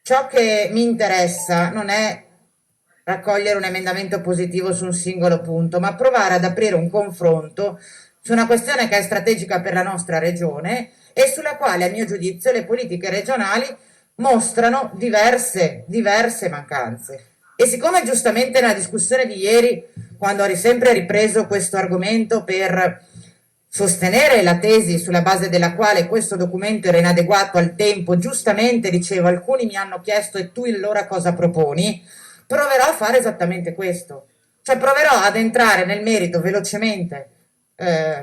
Ciò che mi interessa non è raccogliere un emendamento positivo su un singolo punto, ma provare ad aprire un confronto su una questione che è strategica per la nostra regione e sulla quale, a mio giudizio, le politiche regionali mostrano diverse mancanze. E siccome giustamente nella discussione di ieri, quando ho sempre ripreso questo argomento per sostenere la tesi sulla base della quale questo documento era inadeguato al tempo, giustamente dicevo, alcuni mi hanno chiesto e tu allora cosa proponi? Proverò a fare esattamente questo, cioè proverò ad entrare nel merito velocemente,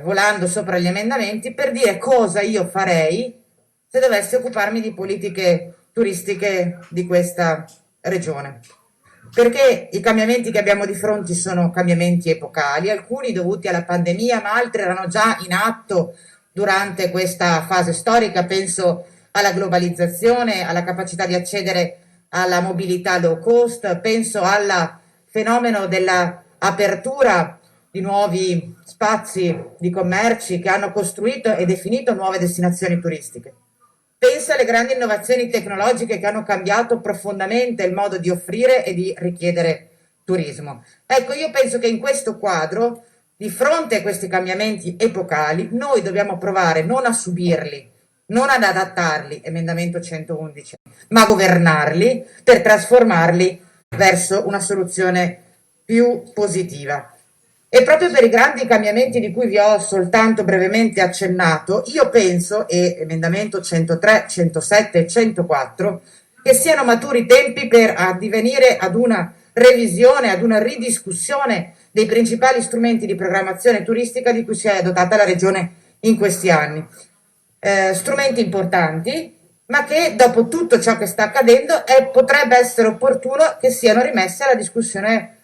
volando sopra gli emendamenti, per dire cosa io farei se dovessi occuparmi di politiche turistiche di questa regione. Perché i cambiamenti che abbiamo di fronte sono cambiamenti epocali, alcuni dovuti alla pandemia, ma altri erano già in atto durante questa fase storica. Penso alla globalizzazione, alla capacità di accedere alla mobilità low cost, penso al fenomeno della apertura di nuovi spazi di commerci che hanno costruito e definito nuove destinazioni turistiche. Penso alle grandi innovazioni tecnologiche che hanno cambiato profondamente il modo di offrire e di richiedere turismo. Ecco, io penso che in questo quadro, di fronte a questi cambiamenti epocali, noi dobbiamo provare non a subirli, non ad adattarli, emendamento 111, ma a governarli per trasformarli verso una soluzione più positiva. E proprio per i grandi cambiamenti di cui vi ho soltanto brevemente accennato, io penso, e emendamento 103, 107 e 104, che siano maturi i tempi per addivenire ad una revisione, ad una ridiscussione dei principali strumenti di programmazione turistica di cui si è dotata la Regione in questi anni. Strumenti importanti, ma che dopo tutto ciò che sta accadendo potrebbe essere opportuno che siano rimessi alla discussione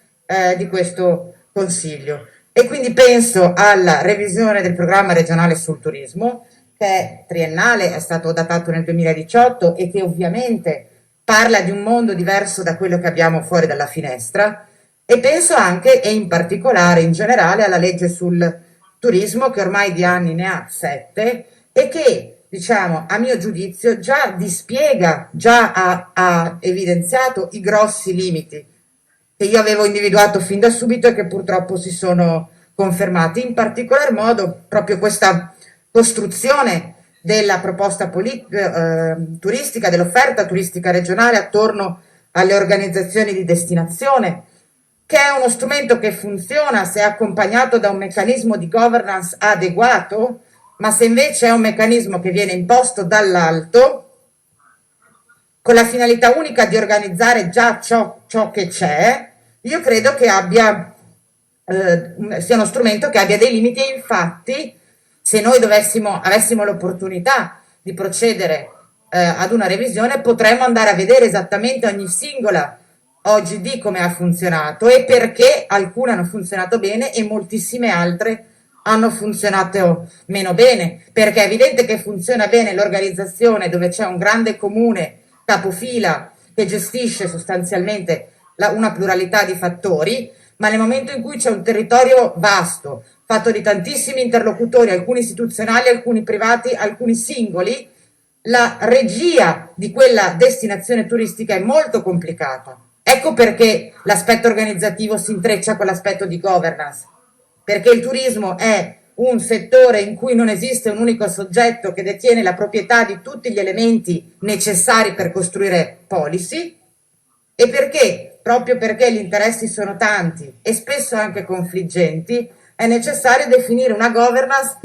di questo Consiglio. E quindi penso alla revisione del programma regionale sul turismo, che è triennale, è stato datato nel 2018 e che ovviamente parla di un mondo diverso da quello che abbiamo fuori dalla finestra. E penso anche e in particolare, in generale, alla legge sul turismo, che ormai di anni ne ha 7 e che, diciamo, a mio giudizio già dispiega, già ha evidenziato i grossi limiti che io avevo individuato fin da subito e che purtroppo si sono confermati. In particolar modo proprio questa costruzione della proposta turistica, dell'offerta turistica regionale attorno alle organizzazioni di destinazione, che è uno strumento che funziona se è accompagnato da un meccanismo di governance adeguato, ma se invece è un meccanismo che viene imposto dall'alto, con la finalità unica di organizzare già ciò che c'è, io credo che sia uno strumento che abbia dei limiti e infatti se noi avessimo l'opportunità di procedere ad una revisione potremmo andare a vedere esattamente ogni singola OGD come ha funzionato e perché alcune hanno funzionato bene e moltissime altre hanno funzionato meno bene, perché è evidente che funziona bene l'organizzazione dove c'è un grande comune capofila che gestisce sostanzialmente una pluralità di fattori, ma nel momento in cui c'è un territorio vasto, fatto di tantissimi interlocutori, alcuni istituzionali, alcuni privati, alcuni singoli, la regia di quella destinazione turistica è molto complicata. Ecco perché l'aspetto organizzativo si intreccia con l'aspetto di governance, perché il turismo è un settore in cui non esiste un unico soggetto che detiene la proprietà di tutti gli elementi necessari per costruire policy e perché, proprio perché gli interessi sono tanti e spesso anche confliggenti, è necessario definire una governance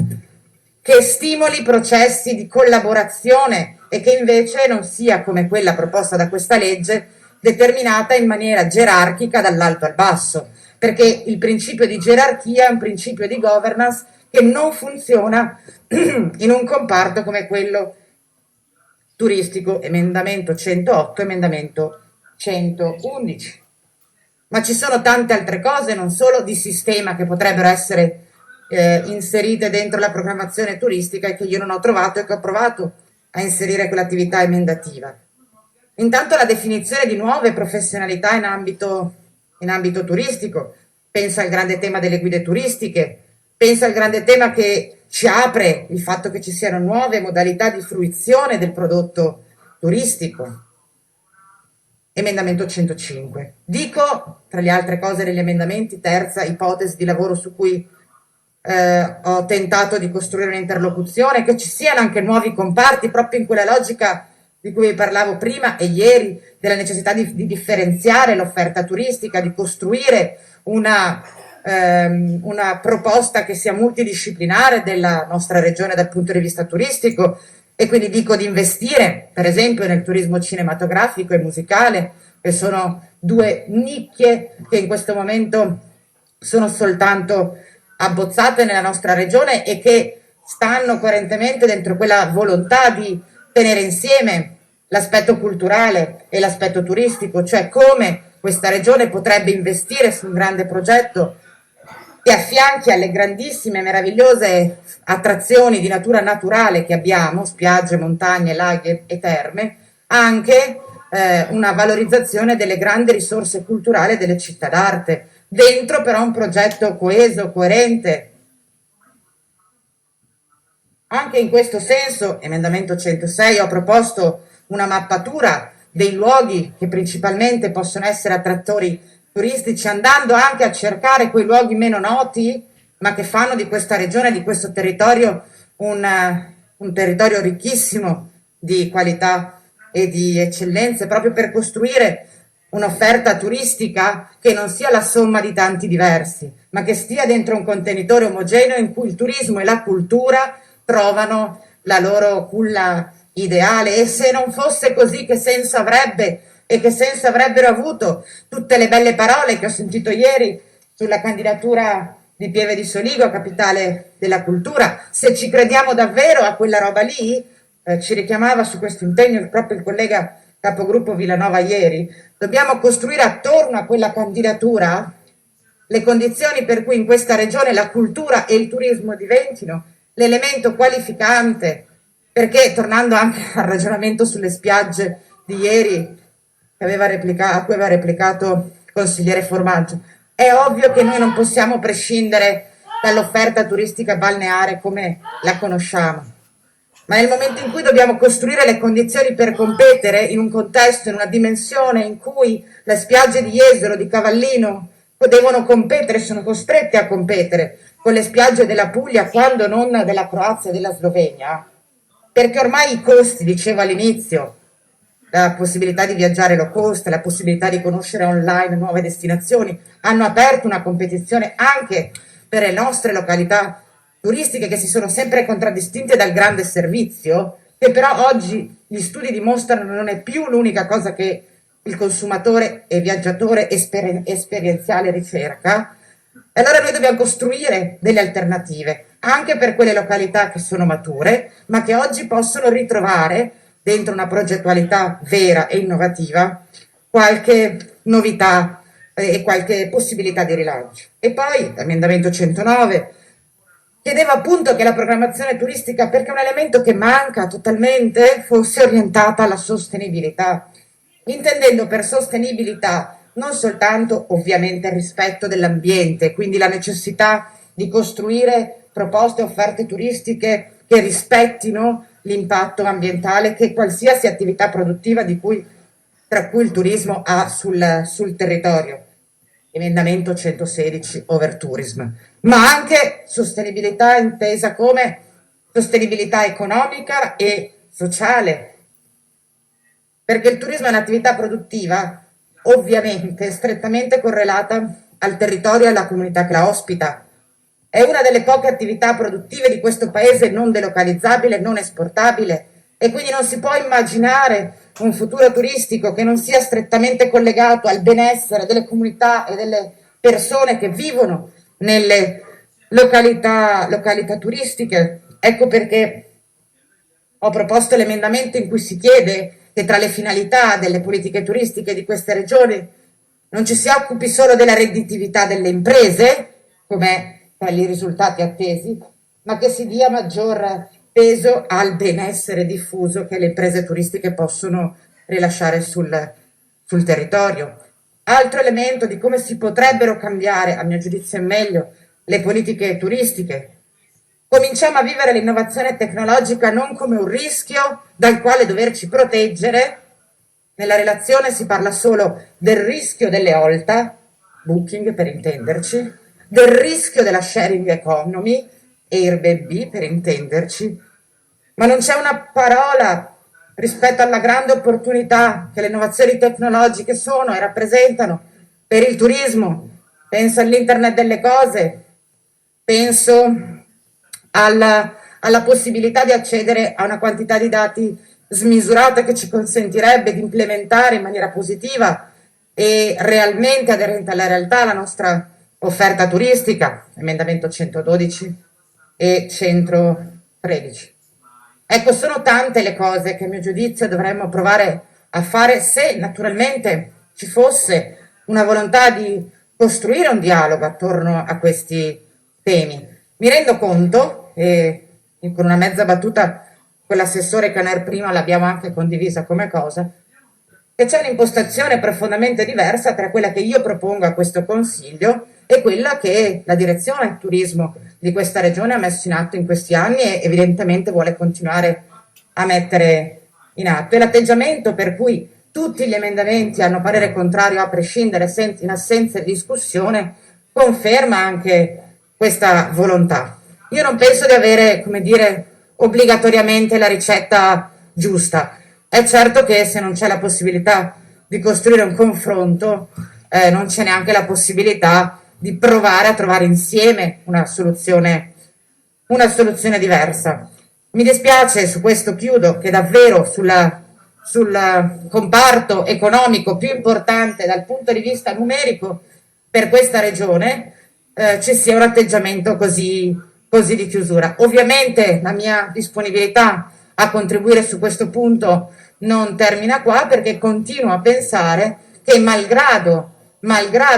che stimoli processi di collaborazione e che invece non sia come quella proposta da questa legge, determinata in maniera gerarchica dall'alto al basso, perché il principio di gerarchia è un principio di governance che non funziona in un comparto come quello turistico, emendamento 108, emendamento 111. Ma ci sono tante altre cose, non solo di sistema, che potrebbero essere inserite dentro la programmazione turistica e che io non ho trovato e che ho provato a inserire con l'attività emendativa. Intanto la definizione di nuove professionalità in ambito turistico, pensa al grande tema delle guide turistiche, pensa al grande tema che ci apre il fatto che ci siano nuove modalità di fruizione del prodotto turistico. Emendamento 105. Dico, tra le altre cose degli emendamenti, terza ipotesi di lavoro su cui ho tentato di costruire un'interlocuzione, che ci siano anche nuovi comparti, proprio in quella logica di cui vi parlavo prima e ieri, della necessità di differenziare l'offerta turistica, di costruire una proposta che sia multidisciplinare della nostra regione dal punto di vista turistico, e quindi dico di investire, per esempio, nel turismo cinematografico e musicale, che sono due nicchie che in questo momento sono soltanto abbozzate nella nostra regione e che stanno coerentemente dentro quella volontà di tenere insieme l'aspetto culturale e l'aspetto turistico, cioè come questa regione potrebbe investire su un grande progetto che affianchi alle grandissime, meravigliose attrazioni di natura naturale che abbiamo, spiagge, montagne, laghi e terme, anche una valorizzazione delle grandi risorse culturali delle città d'arte, dentro però un progetto coeso, coerente. Anche in questo senso, emendamento 106, ho proposto una mappatura dei luoghi che principalmente possono essere attrattori turistici, andando anche a cercare quei luoghi meno noti, ma che fanno di questa regione, di questo territorio, un territorio ricchissimo di qualità e di eccellenze, proprio per costruire un'offerta turistica che non sia la somma di tanti diversi, ma che stia dentro un contenitore omogeneo in cui il turismo e la cultura trovano la loro culla ideale. E se non fosse così, che senso avrebbe e che senso avrebbero avuto tutte le belle parole che ho sentito ieri sulla candidatura di Pieve di Soligo, capitale della cultura? Se ci crediamo davvero a quella roba lì, ci richiamava su questo impegno proprio il collega capogruppo Villanova ieri, dobbiamo costruire attorno a quella candidatura le condizioni per cui in questa regione la cultura e il turismo diventino l'elemento qualificante, perché tornando anche al ragionamento sulle spiagge di ieri a cui aveva replicato il consigliere Formaggio, è ovvio che noi non possiamo prescindere dall'offerta turistica balneare come la conosciamo, ma nel momento in cui dobbiamo costruire le condizioni per competere in un contesto, in una dimensione in cui le spiagge di Jesolo, di Cavallino devono competere, sono costrette a competere con le spiagge della Puglia, quando non della Croazia e della Slovenia, perché ormai i costi, dicevo all'inizio, la possibilità di viaggiare low cost, la possibilità di conoscere online nuove destinazioni, hanno aperto una competizione anche per le nostre località turistiche, che si sono sempre contraddistinte dal grande servizio, che però oggi gli studi dimostrano non è più l'unica cosa che il consumatore e viaggiatore esperienziale ricerca. E allora noi dobbiamo costruire delle alternative anche per quelle località che sono mature, ma che oggi possono ritrovare dentro una progettualità vera e innovativa qualche novità e qualche possibilità di rilancio. E poi l'emendamento 109 chiedeva appunto che la programmazione turistica, perché è un elemento che manca totalmente, fosse orientata alla sostenibilità, intendendo per sostenibilità non soltanto ovviamente il rispetto dell'ambiente, quindi la necessità di costruire proposte e offerte turistiche che rispettino l'impatto ambientale che qualsiasi attività produttiva tra cui il turismo ha sul territorio. Emendamento 116, overtourism, ma anche sostenibilità intesa come sostenibilità economica e sociale, perché il turismo è un'attività produttiva ovviamente strettamente correlata al territorio e alla comunità che la ospita. È una delle poche attività produttive di questo paese non delocalizzabile, non esportabile, e quindi non si può immaginare un futuro turistico che non sia strettamente collegato al benessere delle comunità e delle persone che vivono nelle località turistiche. Ecco perché ho proposto l'emendamento in cui si chiede che tra le finalità delle politiche turistiche di queste regioni non ci si occupi solo della redditività delle imprese, come tra i risultati attesi, ma che si dia maggior peso al benessere diffuso che le imprese turistiche possono rilasciare sul territorio. Altro elemento di come si potrebbero cambiare, a mio giudizio è meglio, le politiche turistiche. Cominciamo a vivere l'innovazione tecnologica non come un rischio dal quale doverci proteggere, Nella relazione si parla solo del rischio delle OLTA, Booking per intenderci, del rischio della sharing economy, Airbnb per intenderci, ma non c'è una parola rispetto alla grande opportunità che le innovazioni tecnologiche sono e rappresentano per il turismo. Penso all'Internet delle cose, penso alla possibilità di accedere a una quantità di dati smisurata che ci consentirebbe di implementare in maniera positiva e realmente aderente alla realtà la nostra offerta turistica, emendamento 112 e 113. Ecco, sono tante le cose che a mio giudizio dovremmo provare a fare se naturalmente ci fosse una volontà di costruire un dialogo attorno a questi temi. Mi rendo conto, e con una mezza battuta quell'assessore Caner prima l'abbiamo anche condivisa come cosa, che c'è un'impostazione profondamente diversa tra quella che io propongo a questo Consiglio e quella che la direzione turismo di questa regione ha messo in atto in questi anni e evidentemente vuole continuare a mettere in atto. E l'atteggiamento per cui tutti gli emendamenti hanno parere contrario a prescindere in assenza di discussione conferma anche questa volontà. Io non penso di avere, come dire, obbligatoriamente la ricetta giusta. È certo che se non c'è la possibilità di costruire un confronto, non c'è neanche la possibilità di provare a trovare insieme una soluzione diversa. Mi dispiace, su questo chiudo, che davvero sul comparto economico più importante dal punto di vista numerico per questa regione ci sia un atteggiamento così di chiusura. Ovviamente la mia disponibilità a contribuire su questo punto non termina qua perché continuo a pensare che malgrado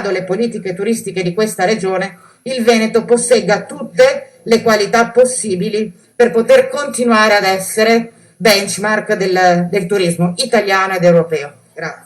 le politiche turistiche di questa regione, il Veneto possegga tutte le qualità possibili per poter continuare ad essere benchmark del turismo italiano ed europeo. Grazie.